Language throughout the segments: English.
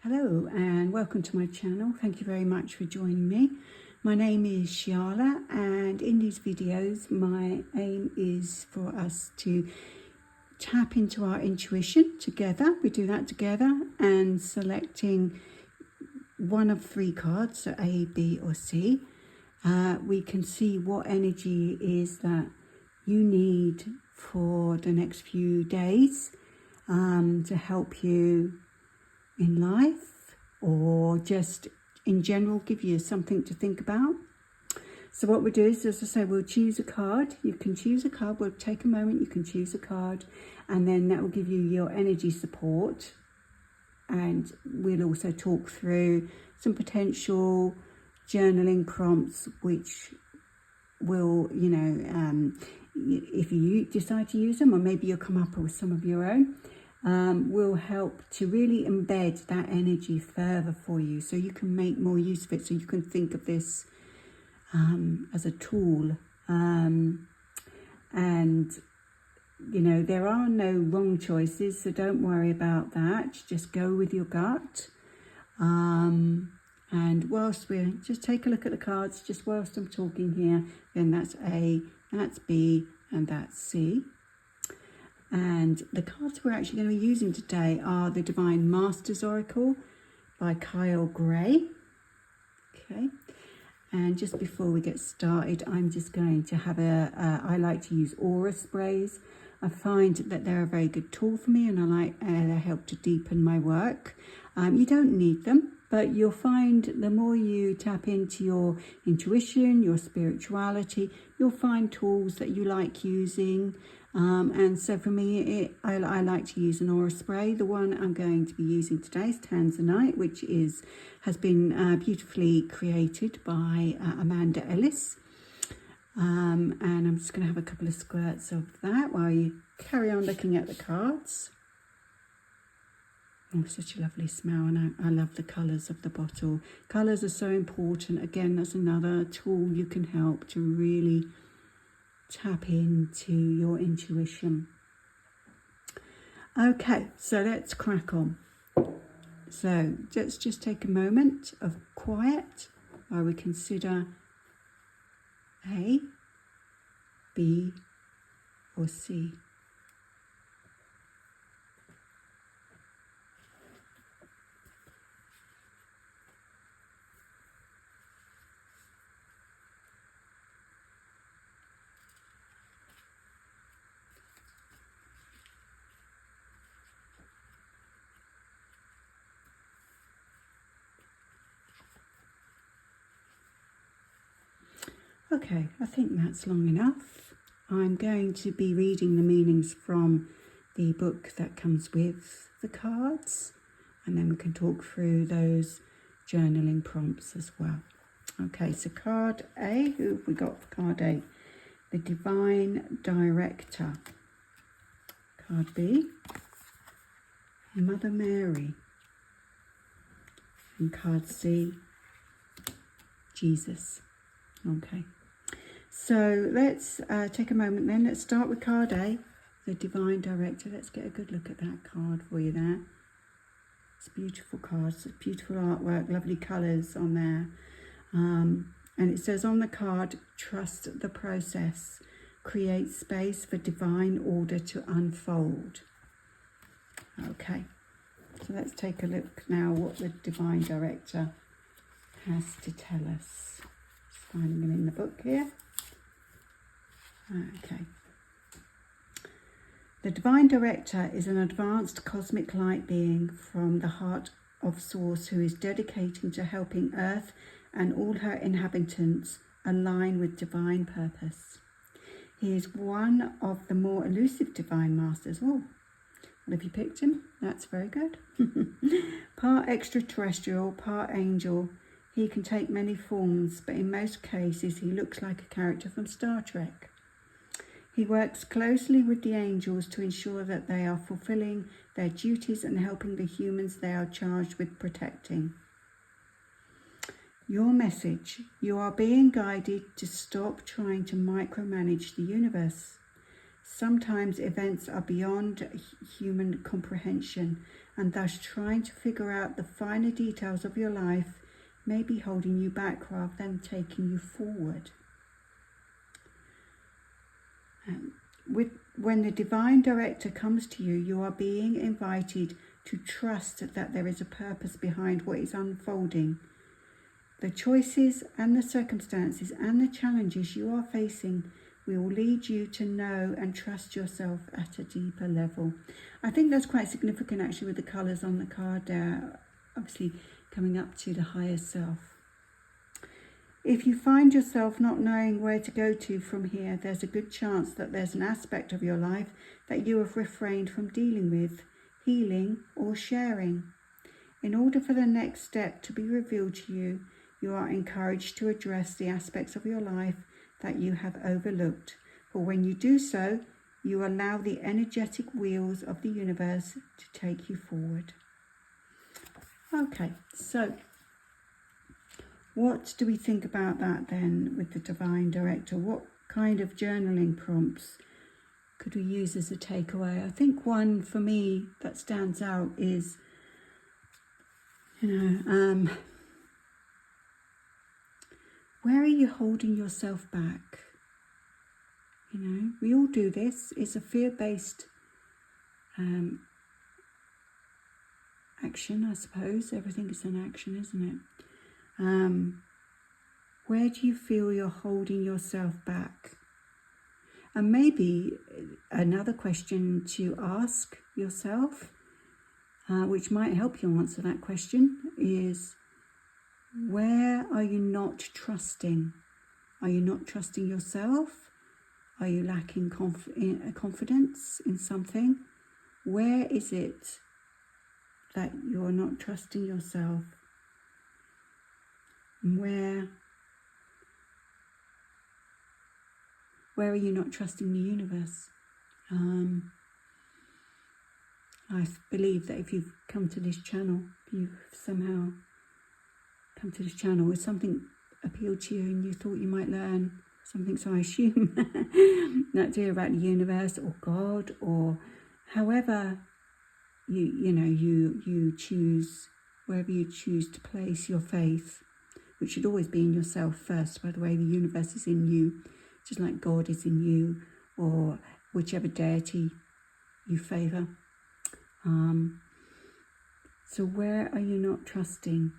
Hello and welcome to my channel. Thank you very much for joining me. My name is Shiala, and in these videos my aim is for us to tap into our intuition together. We do that together and selecting one of three cards, so A, B or C. We can see what energy is that you need for the next few days to help you in life, or just in general give you something to think about. So what we do is, as I say, we'll choose a card. You can choose a card. We'll take a moment. You can choose a card, and then that will give you your energy support. And we'll also talk through some potential journaling prompts, which will, if you decide to use them, or maybe you'll come up with some of your own, will help to really embed that energy further for you, so you can make more use of it, so you can think of this as a tool. And there are no wrong choices, so don't worry about that. Just go with your gut. And whilst we're just take a look at the cards, just whilst I'm talking here, then that's A, that's B, and that's C. And the cards we're actually going to be using today are the Divine Masters Oracle by Kyle Gray. Okay. And just before we get started, I'm just going to have I like to use aura sprays. I find that they're a very good tool for me, and they help to deepen my work. You don't need them, but you'll find the more you tap into your intuition, your spirituality, you'll find tools that you like using. And so for me, I like to use an aura spray. The one I'm going to be using today is Tanzanite, which has been beautifully created by Amanda Ellis. And I'm just going to have a couple of squirts of that while you carry on looking at the cards. Oh, such a lovely smell, and I love the colours of the bottle. Colours are so important. Again, that's another tool you can help to really tap into your intuition. Okay, so let's crack on. So let's just take a moment of quiet while we consider A, B or C. Okay, I think that's long enough. I'm going to be reading the meanings from the book that comes with the cards, and then we can talk through those journaling prompts as well. Okay, so card A, who have we got for card A? The Divine Director. Card B, Mother Mary. And card C, Jesus. Okay. So let's take a moment then. Let's start with card A, the Divine Director. Let's get a good look at that card for you there. It's a beautiful card. It's beautiful artwork, lovely colours on there. And it says on the card, trust the process. Create space for divine order to unfold. Okay. So let's take a look now what the Divine Director has to tell us. Just finding them in the book here. Okay. The Divine Director is an advanced cosmic light being from the heart of Source who is dedicating to helping Earth and all her inhabitants align with divine purpose. He is one of the more elusive Divine Masters. Oh, well, have you picked him? That's very good. Part extraterrestrial, part angel. He can take many forms, but in most cases he looks like a character from Star Trek. He works closely with the angels to ensure that they are fulfilling their duties and helping the humans they are charged with protecting. Your message: you are being guided to stop trying to micromanage the universe. Sometimes events are beyond human comprehension, and thus trying to figure out the finer details of your life may be holding you back rather than taking you forward. When the divine director comes to you, you are being invited to trust that there is a purpose behind what is unfolding. The choices and the circumstances and the challenges you are facing will lead you to know and trust yourself at a deeper level. I think that's quite significant actually with the colours on the card there, obviously coming up to the higher self. If you find yourself not knowing where to go to from here, there's a good chance that there's an aspect of your life that you have refrained from dealing with, healing or sharing. In order for the next step to be revealed to you, you are encouraged to address the aspects of your life that you have overlooked. For when you do so, you allow the energetic wheels of the universe to take you forward. Okay, so what do we think about that then with the divine director? What kind of journaling prompts could we use as a takeaway? I think one for me that stands out is, where are you holding yourself back? We all do this. It's a fear-based action, I suppose. Everything is an action, isn't it? Where do you feel you're holding yourself back? And maybe another question to ask yourself, which might help you answer that question, is where are you not trusting? Are you not trusting yourself? Are you lacking confidence in something? Where is it that you're not trusting yourself? Where are you not trusting the universe? I believe that if you've come to this channel, you've somehow come to this channel with something appealed to you and you thought you might learn something, so I assume that's here about the universe or God, or however you choose, wherever you choose to place your faith, which should always be in yourself first, by the way. The universe is in you, just like God is in you, or whichever deity you favour. So where are you not trusting?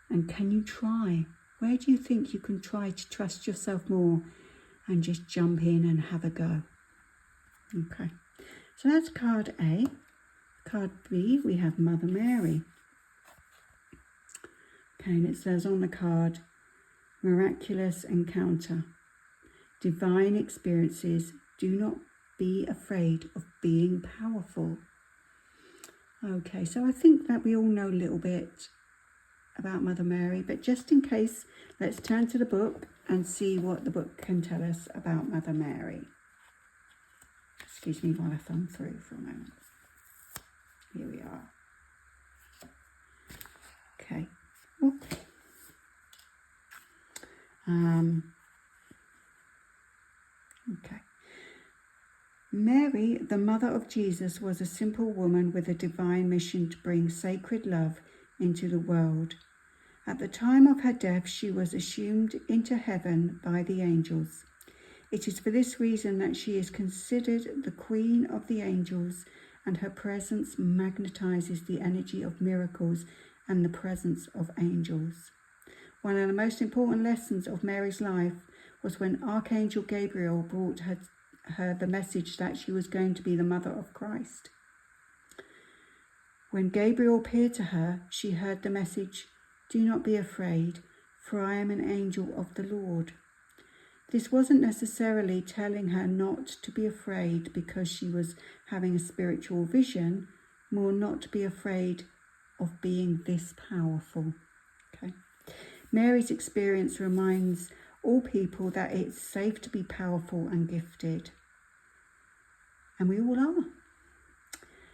And can you try? Where do you think you can try to trust yourself more and just jump in and have a go? Okay, so that's card A. Card B, we have Mother Mary. Okay, and it says on the card, miraculous encounter, divine experiences. Do not be afraid of being powerful. Okay, so I think that we all know a little bit about Mother Mary, but just in case, let's turn to the book and see what the book can tell us about Mother Mary. Excuse me while I thumb through for a moment. Here we are. Okay. Okay. Mary, the mother of Jesus, was a simple woman with a divine mission to bring sacred love into the world. At the time of her death, she was assumed into heaven by the angels. It is for this reason that she is considered the queen of the angels, and her presence magnetizes the energy of miracles and the presence of angels. One of the most important lessons of Mary's life was when Archangel Gabriel brought her the message that she was going to be the mother of Christ. When Gabriel appeared to her, she heard the message, "Do not be afraid, for I am an angel of the Lord." This wasn't necessarily telling her not to be afraid because she was having a spiritual vision, more not to be afraid of being this powerful. Okay. Mary's experience reminds all people that it's safe to be powerful and gifted. And we all are.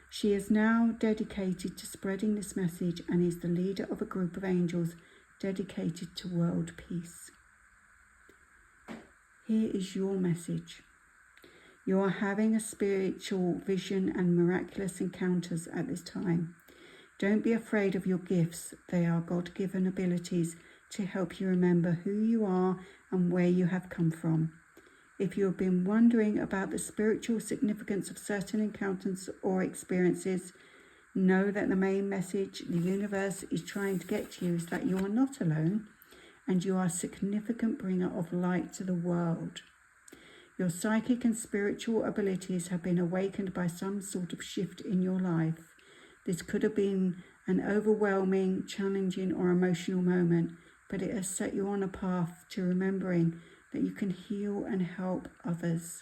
She is now dedicated to spreading this message and is the leader of a group of angels dedicated to world peace. Here is your message. You are having a spiritual vision and miraculous encounters at this time. Don't be afraid of your gifts. They are God-given abilities to help you remember who you are and where you have come from. If you have been wondering about the spiritual significance of certain encounters or experiences, know that the main message the universe is trying to get to you is that you are not alone and you are a significant bringer of light to the world. Your psychic and spiritual abilities have been awakened by some sort of shift in your life. This could have been an overwhelming, challenging, or emotional moment, but it has set you on a path to remembering that you can heal and help others.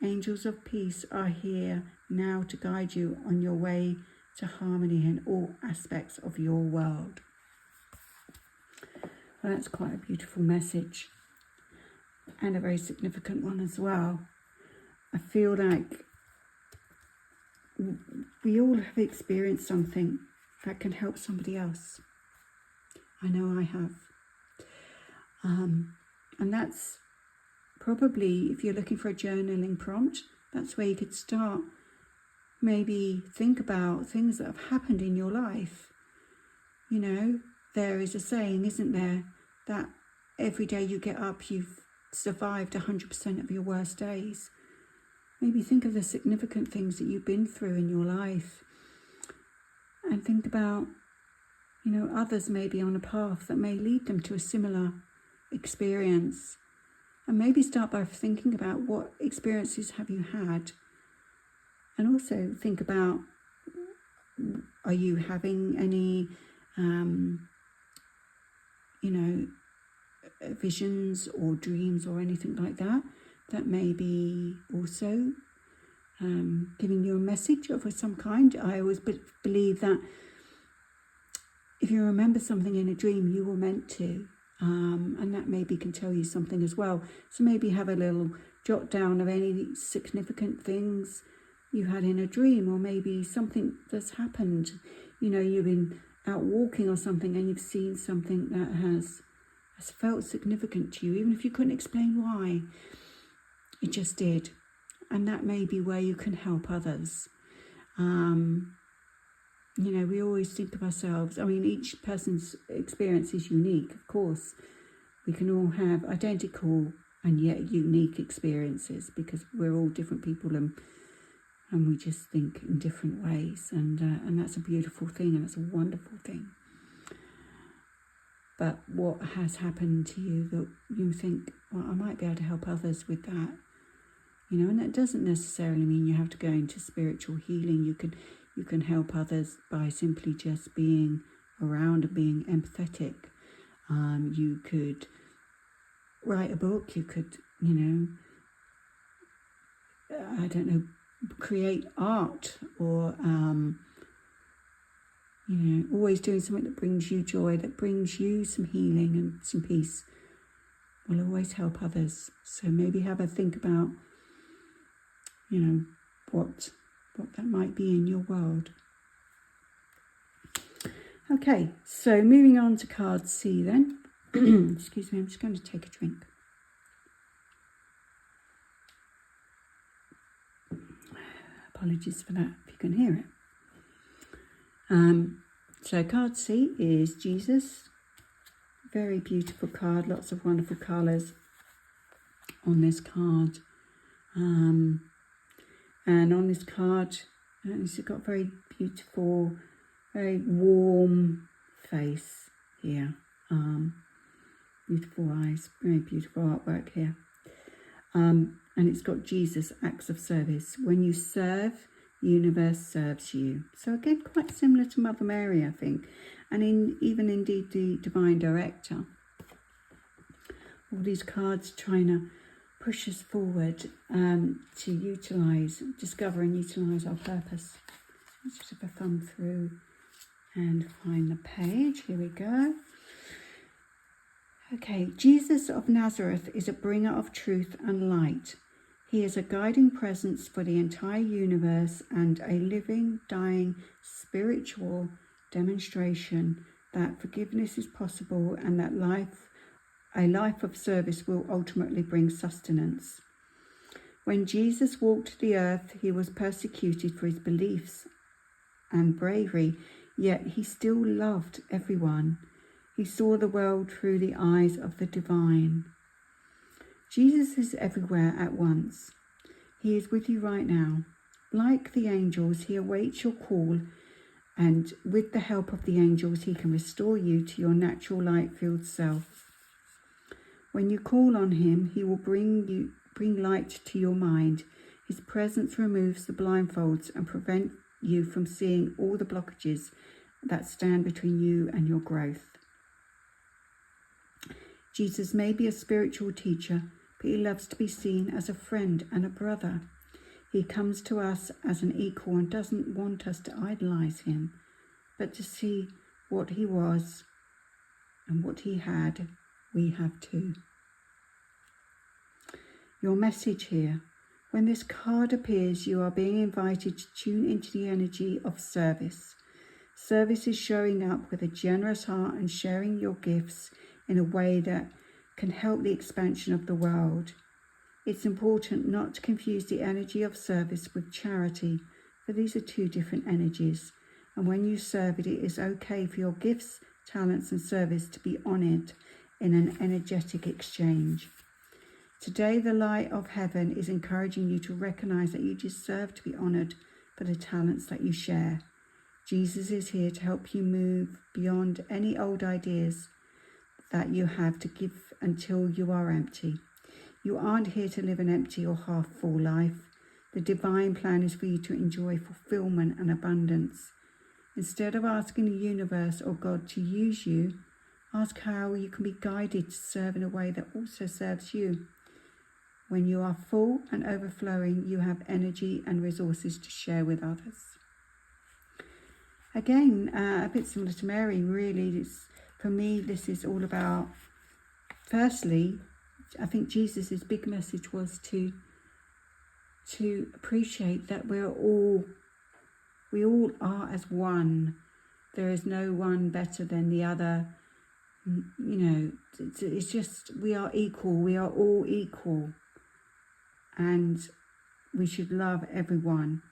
Angels of peace are here now to guide you on your way to harmony in all aspects of your world. Well, that's quite a beautiful message, and a very significant one as well. I feel like we all have experienced something that can help somebody else. I know I have. And that's probably, if you're looking for a journaling prompt, that's where you could start. Maybe think about things that have happened in your life. You know, there is a saying, isn't there, that every day you get up, you've survived 100% of your worst days. Maybe think of the significant things that you've been through in your life, and think about, you know, others maybe on a path that may lead them to a similar experience. And maybe start by thinking about what experiences have you had, and also think about, are you having any visions or dreams or anything like that, that may be also giving you a message of some kind. I always believe that if you remember something in a dream, you were meant to, and that maybe can tell you something as well. So maybe have a little jot down of any significant things you had in a dream, or maybe something that's happened. You know, you've been out walking or something and you've seen something that has felt significant to you, even if you couldn't explain why. It just did. And that may be where you can help others. You know, we always think of ourselves, I mean, each person's experience is unique, of course. We can all have identical and yet unique experiences, because we're all different people, and we just think in different ways. And that's a beautiful thing, and it's a wonderful thing. But what has happened to you that you think, well, I might be able to help others with that? You know, and that doesn't necessarily mean you have to go into spiritual healing. You can help others by simply just being around and being empathetic. You could write a book. You could, you know, I don't know, create art, or you know, always doing something that brings you joy, that brings you some healing and some peace, will always help others. So maybe have a think about, you know, what that might be in your world. Okay, so moving on to card C then. Excuse me, I'm just going to take a drink. Apologies for that, if you can hear it. So card C is Jesus. Very beautiful card, lots of wonderful colours on this card. And on this card, it's got a very beautiful, very warm face here. Beautiful eyes, very beautiful artwork here. And it's got Jesus, acts of service. When you serve, the universe serves you. So again, quite similar to Mother Mary, I think. And even indeed the Divine Director. All these cards trying to push us forward to discover and utilise our purpose. Let's just have a thumb through and find the page. Here we go. Okay, Jesus of Nazareth is a bringer of truth and light. He is a guiding presence for the entire universe and a living, dying, spiritual demonstration that forgiveness is possible and that a life of service will ultimately bring sustenance. When Jesus walked the earth, he was persecuted for his beliefs and bravery, yet he still loved everyone. He saw the world through the eyes of the divine. Jesus is everywhere at once. He is with you right now. Like the angels, he awaits your call, and with the help of the angels, he can restore you to your natural light-filled self. When you call on him, he will bring light to your mind. His presence removes the blindfolds and prevent you from seeing all the blockages that stand between you and your growth. Jesus may be a spiritual teacher, but he loves to be seen as a friend and a brother. He comes to us as an equal and doesn't want us to idolize him, but to see what he was and what he had, we have too. Your message here. When this card appears, you are being invited to tune into the energy of service. Service is showing up with a generous heart and sharing your gifts in a way that can help the expansion of the world. It's important not to confuse the energy of service with charity, for these are two different energies. And when you serve it is okay for your gifts, talents and service to be honoured in an energetic exchange. Today, the light of heaven is encouraging you to recognise that you deserve to be honoured for the talents that you share. Jesus is here to help you move beyond any old ideas that you have to give until you are empty. You aren't here to live an empty or half-full life. The divine plan is for you to enjoy fulfillment and abundance. Instead of asking the universe or God to use you, ask how you can be guided to serve in a way that also serves you. When you are full and overflowing, you have energy and resources to share with others. Again, a bit similar to Mary, really. For me, this is all about, firstly, I think Jesus' big message was to appreciate that we all are as one. There is no one better than the other. It's just, we are equal. We are all equal. And we should love everyone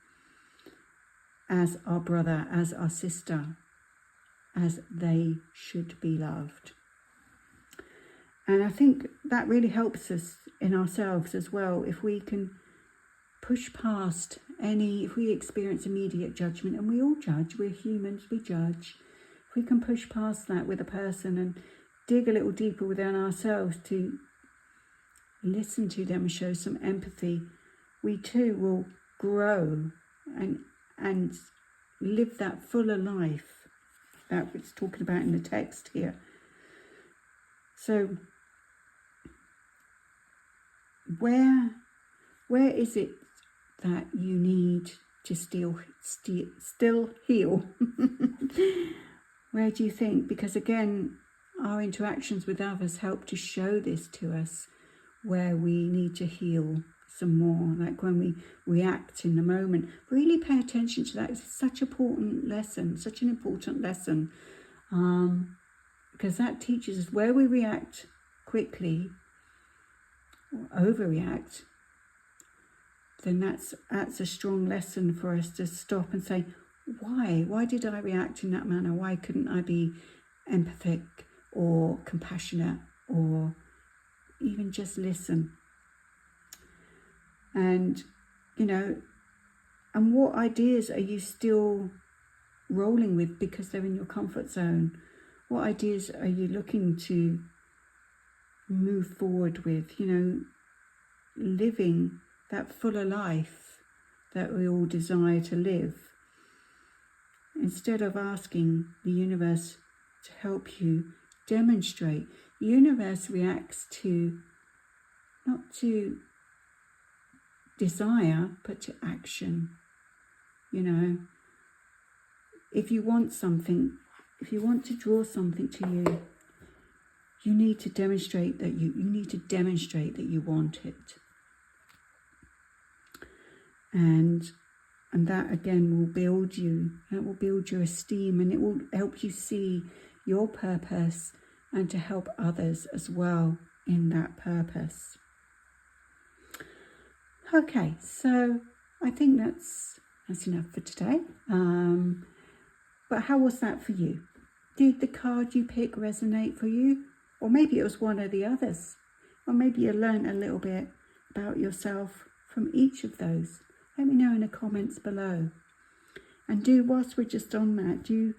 as our brother, as our sister, as they should be loved. And I think that really helps us in ourselves as well. If we can push past if we experience immediate judgment, and we all judge, we're humans, we judge. If we can push past that with a person and dig a little deeper within ourselves to listen to them and show some empathy, we too will grow and live that fuller life that it's talking about in the text here. So where is it that you need to still heal? Where do you think? Because again, our interactions with others help to show this to us, where we need to heal some more. Like when we react in the moment, really pay attention to that. It's such an important lesson, because that teaches us where we react quickly or overreact. Then that's a strong lesson for us to stop and say, why did I react in that manner? Why couldn't I be empathic or compassionate or even just listen? And and what ideas are you still rolling with because they're in your comfort zone? What ideas are you looking to move forward with? Living that fuller life that we all desire to live. Instead of asking the universe to help you demonstrate, the universe reacts not to desire, but to action. If you want something, if you want to draw something to you, you need to demonstrate that you want it. And that again will build you. That will build your esteem, and it will help you see your purpose and to help others as well in that purpose. Okay, so I think that's enough for today. But how was that for you? Did the card you pick resonate for you? Or maybe it was one of the others. Or maybe you learned a little bit about yourself from each of those. Let me know in the comments below. And whilst we're just on that, do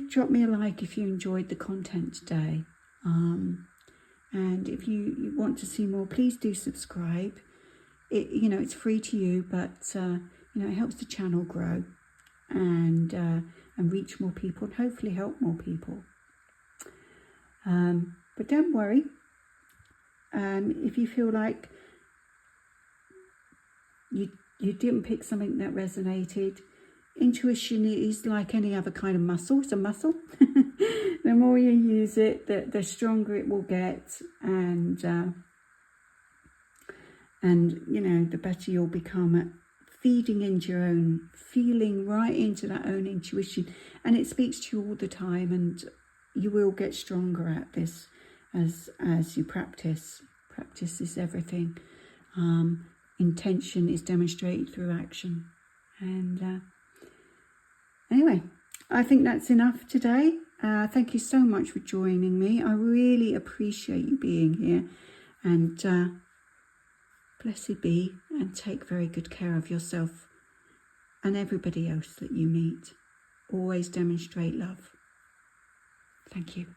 drop me a like if you enjoyed the content today. And if you want to see more, please do subscribe. It's free to you, but it helps the channel grow and reach more people and hopefully help more people. But don't worry. If you feel like you didn't pick something that resonated, intuition is like any other kind of muscle. It's a muscle. The more you use it, the stronger it will get, and the better you'll become at feeding into your own, feeling right into that own intuition. And it speaks to you all the time, and you will get stronger at this as you practice. Practice is everything. Intention is demonstrated through action. And anyway, I think that's enough today. Thank you so much for joining me. I really appreciate you being here. And blessed be, and take very good care of yourself and everybody else that you meet. Always demonstrate love. Thank you.